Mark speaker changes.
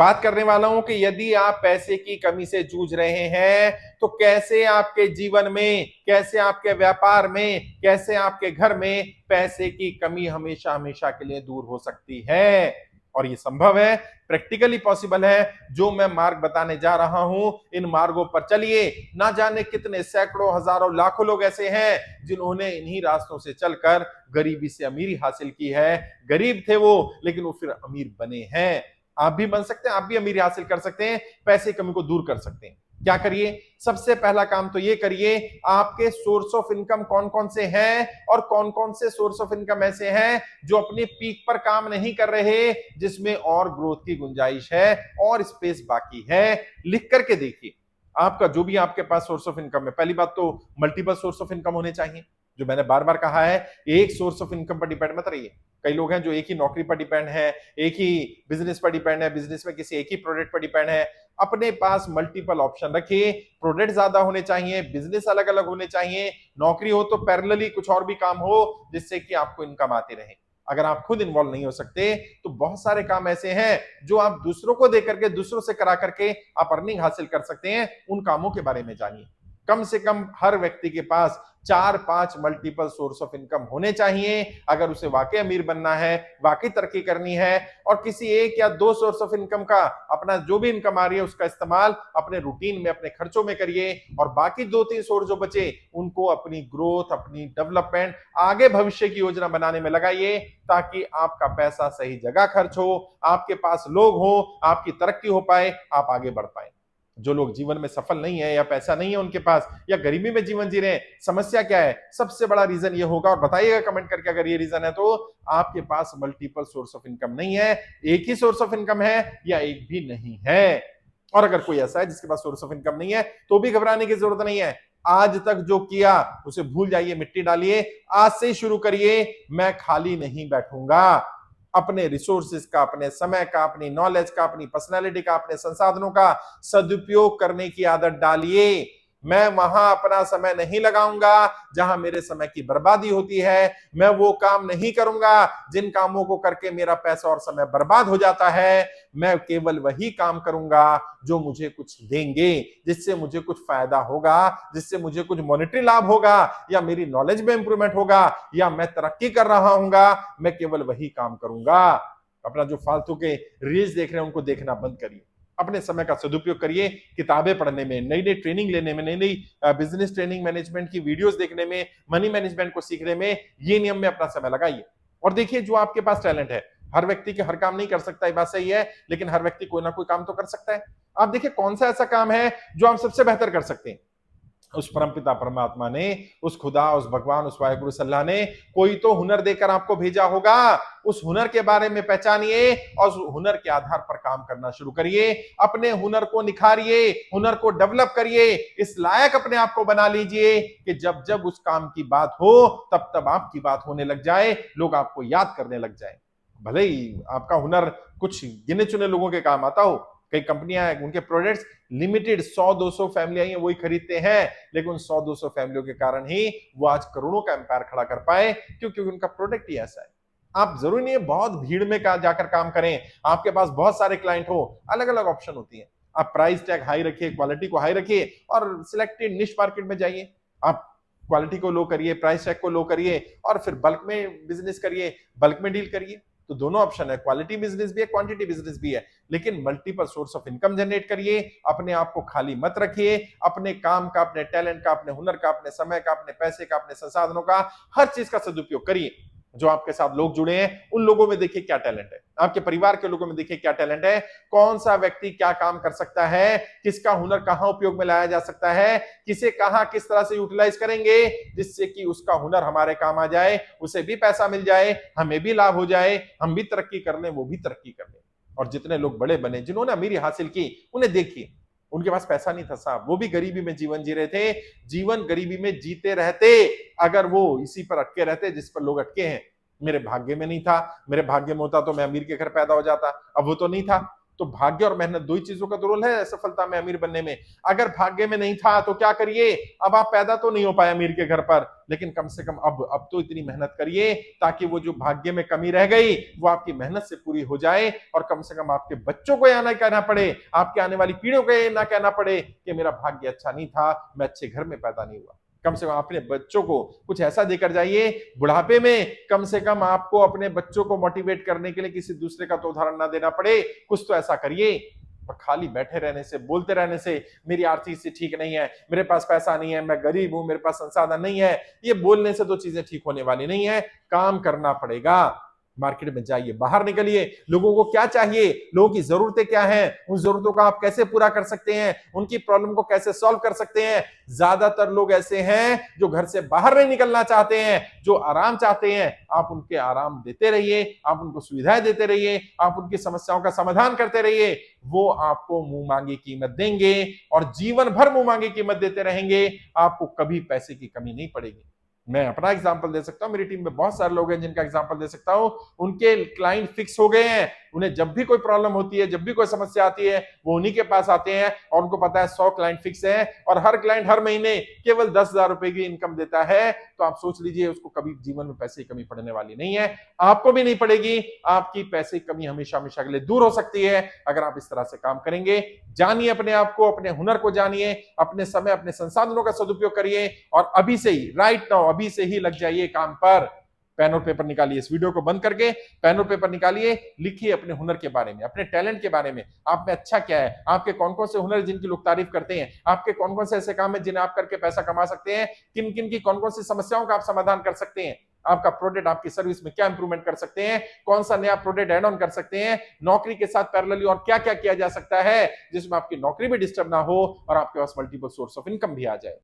Speaker 1: बात करने वाला हूं कि यदि आप पैसे की कमी से जूझ रहे हैं तो कैसे आपके जीवन में, कैसे आपके व्यापार में, कैसे आपके घर में पैसे की कमी हमेशा हमेशा के लिए दूर हो सकती है। और ये संभव है, प्रैक्टिकली पॉसिबल है। जो मैं मार्ग बताने जा रहा हूं, इन मार्गों पर चलिए। ना जाने कितने सैकड़ों, हजारों, लाखों लोग ऐसे हैं जिन्होंने इन्हीं रास्तों से चलकर गरीबी से अमीरी हासिल की है। गरीब थे वो, लेकिन वो फिर अमीर बने हैं। आप भी बन सकते हैं, आप भी अमीरी हासिल कर सकते हैं, पैसे कमी को दूर कर सकते हैं। क्या करिए? सबसे पहला काम तो ये करिए, आपके सोर्स ऑफ इनकम कौन कौन से हैं और कौन कौन से सोर्स ऑफ इनकम ऐसे हैं जो अपनी पीक पर काम नहीं कर रहे, जिसमें और ग्रोथ की गुंजाइश है और स्पेस बाकी है। लिख करके देखिए आपका जो भी आपके पास सोर्स ऑफ इनकम है। पहली बात तो मल्टीपल सोर्स ऑफ इनकम होने चाहिए। जो मैंने बार बार कहा है, एक सोर्स ऑफ इनकम पर डिपेंड मत रहिए। कई लोग हैं जो एक ही नौकरी पर डिपेंड है, एक ही बिजनेस पर डिपेंड है, बिजनेस में किसी एक ही प्रोडक्ट पर डिपेंड है। अपने पास मल्टीपल ऑप्शन रखिए। प्रोडक्ट ज्यादा होने चाहिए, बिजनेस अलग अलग होने चाहिए, नौकरी हो तो पैरेलली कुछ और भी काम हो जिससे कि आपको इनकम आती रहे। अगर आप खुद इन्वॉल्व नहीं हो सकते तो बहुत सारे काम ऐसे हैं जो आप दूसरों को दे करके, दूसरों से करा करके आप अर्निंग हासिल कर सकते हैं। उन कामों के बारे में जानिए। कम से कम हर व्यक्ति के पास 4-5 मल्टीपल सोर्स ऑफ इनकम होने चाहिए अगर उसे वाकई अमीर बनना है, वाकई तरक्की करनी है। और किसी एक या दो सोर्स ऑफ इनकम का, अपना जो भी इनकम आ रही है उसका इस्तेमाल अपने रूटीन में, अपने खर्चों में करिए। और बाकी 2-3 सोर्स जो बचे उनको अपनी ग्रोथ, अपनी डेवलपमेंट, आगे भविष्य की योजना बनाने में लगाइए, ताकि आपका पैसा सही जगह खर्च हो, आपके पास लोग हो, आपकी तरक्की हो पाए, आप आगे बढ़ पाए। जो लोग जीवन में सफल नहीं है या पैसा नहीं है उनके पास, या गरीबी में जीवन जी रहे हैं, समस्या क्या है? सबसे बड़ा रीजन ये होगा, और बताइएगा कमेंट करके अगर ये रीजन है, तो आपके पास मल्टीपल सोर्स ऑफ इनकम नहीं है। एक ही सोर्स ऑफ इनकम है या एक भी नहीं है। और अगर कोई ऐसा है जिसके पास सोर्स ऑफ इनकम नहीं है तो भी घबराने की जरूरत नहीं है। आज तक जो किया उसे भूल जाइए, मिट्टी डालिए, आज से शुरू करिए। मैं खाली नहीं बैठूंगा। अपने रिसोर्सेज का, अपने समय का, अपनी नॉलेज का, अपनी पर्सनालिटी का, अपने संसाधनों का सदुपयोग करने की आदत डालिए। मैं वहां अपना समय नहीं लगाऊंगा जहां मेरे समय की बर्बादी होती है। मैं वो काम नहीं करूंगा जिन कामों को करके मेरा पैसा और समय बर्बाद हो जाता है। मैं केवल वही काम करूंगा जो मुझे कुछ देंगे, जिससे मुझे कुछ फायदा होगा, जिससे मुझे कुछ मॉनेटरी लाभ होगा, या मेरी नॉलेज में इंप्रूवमेंट होगा, या मैं तरक्की कर रहा हूंगा। मैं केवल वही काम करूंगा। अपना जो फालतू के रील्स देख रहे हैं उनको देखना बंद करिए। अपने समय का सदुपयोग करिए, किताबें पढ़ने में, नई नई ट्रेनिंग लेने में, नई नई बिजनेस ट्रेनिंग, मैनेजमेंट की वीडियोस देखने में, मनी मैनेजमेंट को सीखने में, ये नियम में अपना समय लगाइए। और देखिए, जो आपके पास टैलेंट है, हर व्यक्ति के हर काम नहीं कर सकता, ये बात सही है, लेकिन हर व्यक्ति कोई ना कोई काम तो कर सकता है। आप देखिए कौन सा ऐसा काम है जो आप सबसे बेहतर कर सकते हैं। उस परमपिता परमात्मा ने, उस खुदा, उस भगवान, उस वाहिगुरु सल्लाह ने कोई तो हुनर देकर आपको भेजा होगा। उस हुनर के बारे में पहचानिए और उस हुनर के आधार पर काम करना शुरू करिए। अपने हुनर को निखारिए, हुनर को डेवलप करिए, इस लायक अपने आप को बना लीजिए कि जब जब उस काम की बात हो तब तब आपकी बात होने लग जाए, लोग आपको याद करने लग जाए। भले ही आपका हुनर कुछ गिने चुने लोगों के काम आता हो। कई कंपनियां हैं, उनके प्रोडक्ट्स लिमिटेड 100-200 फैमिलियां ही वही खरीदते हैं, लेकिन 100-200 फैमिलियों के कारण ही वो आज करोड़ों का एम्पायर खड़ा कर पाए, क्योंकि उनका प्रोडक्ट ही ऐसा है। आप जरूरी नहीं है बहुत भीड़ में जाकर काम करें, आपके पास बहुत सारे क्लाइंट हो, अलग अलग ऑप्शन होती है। आप प्राइस टैग हाई रखिए, क्वालिटी को हाई रखिए और सिलेक्टेड निश मार्केट में जाइए। आप क्वालिटी को लो करिए, प्राइस टैग को लो करिए और फिर बल्क में बिजनेस करिए, बल्क में डील करिए। तो दोनों ऑप्शन है, क्वालिटी बिजनेस भी है, क्वांटिटी बिजनेस भी है, लेकिन multiple source of income generate करिए। अपने आप को खाली मत रखिए। अपने काम का, अपने टैलेंट का, अपने हुनर का, अपने समय का, अपने पैसे का, अपने संसाधनों का, हर चीज का सदुपयोग करिए। जो आपके साथ लोग जुड़े हैं उन लोगों में देखिए क्या टैलेंट है, आपके परिवार के लोगों में देखिए क्या टैलेंट है, कौन सा व्यक्ति क्या काम कर सकता है, किसका हुनर कहां उपयोग में लाया जा सकता है, किसे कहां किस तरह से यूटिलाइज करेंगे जिससे कि उसका हुनर हमारे काम आ जाए, उसे भी पैसा मिल जाए, हमें भी लाभ हो जाए, हम भी तरक्की कर लें, वो भी तरक्की कर लें। और जितने लोग बड़े बने, जिन्होंने अमीरी हासिल की, उन्हें देखिए, उनके पास पैसा नहीं था साहब, वो भी गरीबी में जीवन जी रहे थे। जीवन गरीबी में जीते रहते अगर वो इसी पर अटके रहते जिस पर लोग अटके हैं। मेरे भाग्य में नहीं था, मेरे भाग्य में होता तो मैं अमीर के घर पैदा हो जाता, अब वो तो नहीं था। तो भाग्य और मेहनत दो ही चीजों का तो रोल है सफलता में, अमीर बनने में। अगर भाग्य में नहीं था तो क्या करिए, अब आप पैदा तो नहीं हो पाए अमीर के घर पर, लेकिन कम से कम अब तो इतनी मेहनत करिए ताकि वो जो भाग्य में कमी रह गई वो आपकी मेहनत से पूरी हो जाए, और कम से कम आपके बच्चों को यह ना कहना पड़े, आपके आने वाली पीढ़ियों को यह ना कहना पड़े कि मेरा भाग्य अच्छा नहीं था, मैं अच्छे घर में पैदा नहीं हुआ। कम से कम अपने बच्चों को कुछ ऐसा देकर जाइए, बुढ़ापे में कम से कम आपको अपने बच्चों को मोटिवेट करने के लिए किसी दूसरे का तो उदाहरण ना देना पड़े, कुछ तो ऐसा करिए। और खाली बैठे रहने से, बोलते रहने से मेरी आर्थिक स्थिति ठीक नहीं है, मेरे पास पैसा नहीं है, मैं गरीब हूं, मेरे पास संसाधन नहीं है, ये बोलने से तो चीजें ठीक होने वाली नहीं है, काम करना पड़ेगा। मार्केट में जाइए, बाहर निकलिए, लोगों को क्या चाहिए, लोगों की जरूरतें क्या हैं, उन जरूरतों का आप कैसे पूरा कर सकते हैं, उनकी प्रॉब्लम को कैसे सॉल्व कर सकते हैं। ज्यादातर लोग ऐसे हैं जो घर से बाहर नहीं निकलना चाहते हैं, जो आराम चाहते हैं। आप उनके आराम देते रहिए, आप उनको सुविधाएं देते रहिए, आप उनकी समस्याओं का समाधान करते रहिए, वो आपको मुंह मांगी कीमत देंगे और जीवन भर मुंह मांगी कीमत देते रहेंगे। आपको कभी पैसे की कमी नहीं पड़ेगी। मैं अपना एग्जांपल दे सकता हूं, मेरी टीम में बहुत सारे लोग हैं जिनका एग्जांपल दे सकता हूं। उनके क्लाइंट फिक्स हो गए हैं, उन्हें जब भी कोई प्रॉब्लम होती है, जब भी कोई समस्या आती है, वो उन्हीं के पास आते हैं, और उनको पता है 100 क्लाइंट फिक्स है और हर क्लाइंट हर महीने केवल 10,000 रुपए की इनकम देता है। तो आप सोच लीजिए उसको कभी जीवन में पैसे की कमी पड़ने वाली नहीं है, आपको भी नहीं पड़ेगी। आपकी पैसे की कमी हमेशा हमेशा के लिए दूर हो सकती है अगर आप इस तरह से काम करेंगे। जानिए अपने आप को, अपने हुनर को जानिए, अपने समय, अपने संसाधनों का सदुपयोग करिए, और अभी से ही, राइट नाउ, अभी से ही लग जाइए काम पर। पेन और पेपर निकालिए, इस वीडियो को बंद करके पेन और पेपर निकालिए, लिखिए अपने हुनर के बारे में, अपने टैलेंट के बारे में, आप में अच्छा क्या है, आपके कौन कौन से हुनर है जिनकी लोग तारीफ करते हैं, आपके कौन कौन से ऐसे काम है जिन्हें आप करके पैसा कमा सकते हैं, किन किन की कौन कौन सी समस्याओं का आप समाधान कर सकते हैं, आपका प्रोडक्ट, आपकी सर्विस में क्या इंप्रूवमेंट कर सकते हैं, कौन सा नया प्रोडक्ट ऐड ऑन कर सकते हैं, नौकरी के साथ पैरेलली और क्या क्या किया जा सकता है जिसमें आपकी नौकरी भी डिस्टर्ब ना हो और आपके पास मल्टीपल सोर्स ऑफ इनकम भी आ जाए।